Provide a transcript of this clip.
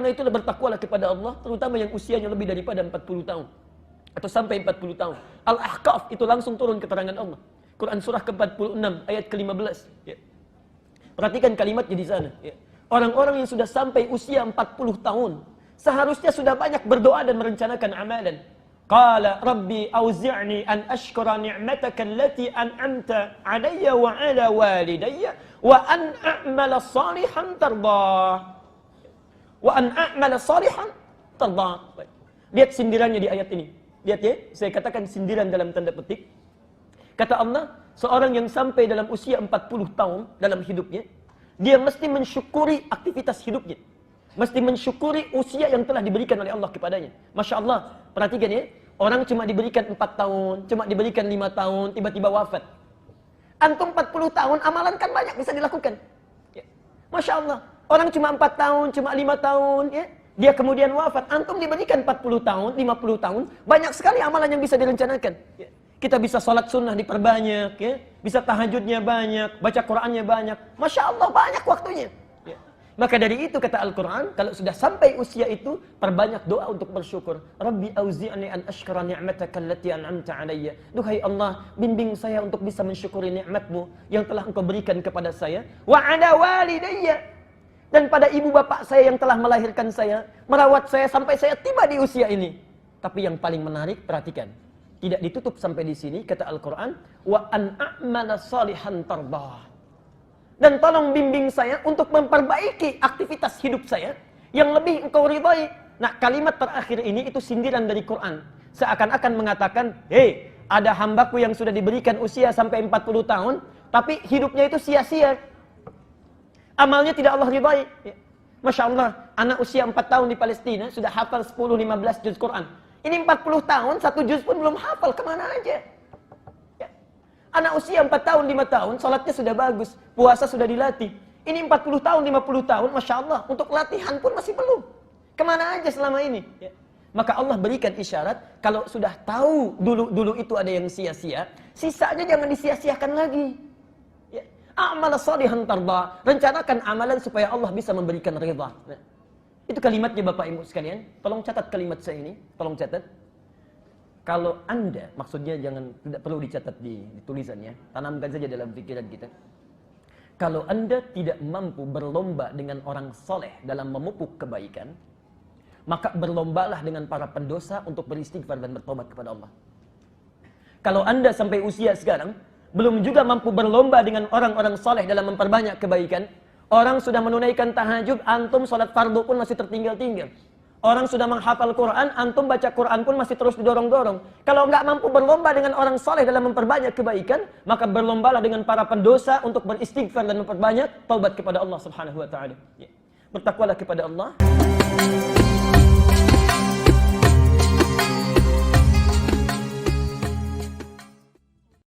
karena itulah bertakwalah kepada Allah, terutama yang usianya lebih daripada 40 tahun. Atau sampai 40 tahun. Al-Ahqaf itu langsung turun keterangan Allah. Quran surah ke-46 ayat ke-15. Ya. Perhatikan kalimatnya di sana. Ya. Orang-orang yang sudah sampai usia 40 tahun, seharusnya sudah banyak berdoa dan merencanakan amalan. Qala rabbi auzi'ni an ashkura ni'mataka allati an'amta 'alayya wa 'ala walidayya wa an a'mala salihan tardah. Wa an a'mala salihan tardah. Lihat sindirannya di ayat ini. Lihat ya, saya katakan sindiran dalam tanda petik. Kata Allah, seorang yang sampai dalam usia 40 tahun dalam hidupnya, dia mesti mensyukuri aktivitas hidupnya. Mesti mensyukuri usia yang telah diberikan oleh Allah kepadanya. Masya Allah, perhatikan ya. Orang cuma diberikan 4 tahun, cuma diberikan 5 tahun, tiba-tiba wafat. Antum 40 tahun, amalan kan banyak bisa dilakukan. Ya. Masya Allah, orang cuma 4 tahun, cuma 5 tahun, ya. Dia kemudian wafat. Antum diberikan 40 tahun, 50 tahun, banyak sekali amalan yang bisa direncanakan. Ya. Kita bisa sholat sunnah diperbanyak, ya. Bisa tahajudnya banyak, baca Qur'annya banyak. Masya Allah, banyak waktunya. Ya. Maka dari itu kata Al-Quran, kalau sudah sampai usia itu, perbanyak doa untuk bersyukur. Rabbi auzi'ni an ashkura ni'mataka allati an'amta 'alayya. Duhai Allah, bimbing saya untuk bisa mensyukuri nikmatmu yang telah Engkau berikan kepada saya. Wa 'ala walidayya. Dan pada ibu bapak saya yang telah melahirkan saya, merawat saya sampai saya tiba di usia ini. Tapi yang paling menarik, perhatikan. Tidak ditutup sampai di sini, kata Al-Quran, wa an a'mala salihan tardah. Dan tolong bimbing saya untuk memperbaiki aktivitas hidup saya yang lebih Engkau ridhai. Nah, kalimat terakhir ini itu sindiran dari Quran. Seakan-akan mengatakan, hei, ada hambaku yang sudah diberikan usia sampai 40 tahun, tapi hidupnya itu sia-sia. Amalnya tidak Allah ridhai. Ya. Masya Allah, anak usia 4 tahun di Palestina sudah hafal 10-15 juz Quran. Ini 40 tahun, 1 juz pun belum hafal, kemana aja? Ya. Anak usia 4 tahun, 5 tahun, salatnya sudah bagus, puasa sudah dilatih. Ini 40 tahun, 50 tahun, Masya Allah, untuk latihan pun masih belum. Kemana aja selama ini? Ya. Maka Allah berikan isyarat, kalau sudah tahu dulu itu ada yang sia-sia, sisanya jangan disia-siakan lagi. Ya. Amal salihan tardah, rencanakan amalan supaya Allah bisa memberikan ridha. Nah. Itu kalimatnya Bapak Ibu sekalian. Tolong catat kalimat saya ini. Tolong catat. Kalau Anda, maksudnya tidak perlu dicatat di tulisannya. Tanamkan saja dalam pikiran kita. Kalau Anda tidak mampu berlomba dengan orang soleh dalam memupuk kebaikan, maka berlombalah dengan para pendosa untuk beristighfar dan bertobat kepada Allah. Kalau Anda sampai usia sekarang, belum juga mampu berlomba dengan orang-orang soleh dalam memperbanyak kebaikan, orang sudah menunaikan tahajud, antum sholat fardu pun masih tertinggal-tinggal. Orang sudah menghafal Quran, antum baca Quran pun masih terus didorong-dorong. Kalau nggak mampu berlomba dengan orang soleh dalam memperbanyak kebaikan, maka berlombalah dengan para pendosa untuk beristighfar dan memperbanyak taubat kepada Allah Subhanahu wa taala. Bertakwalah kepada Allah.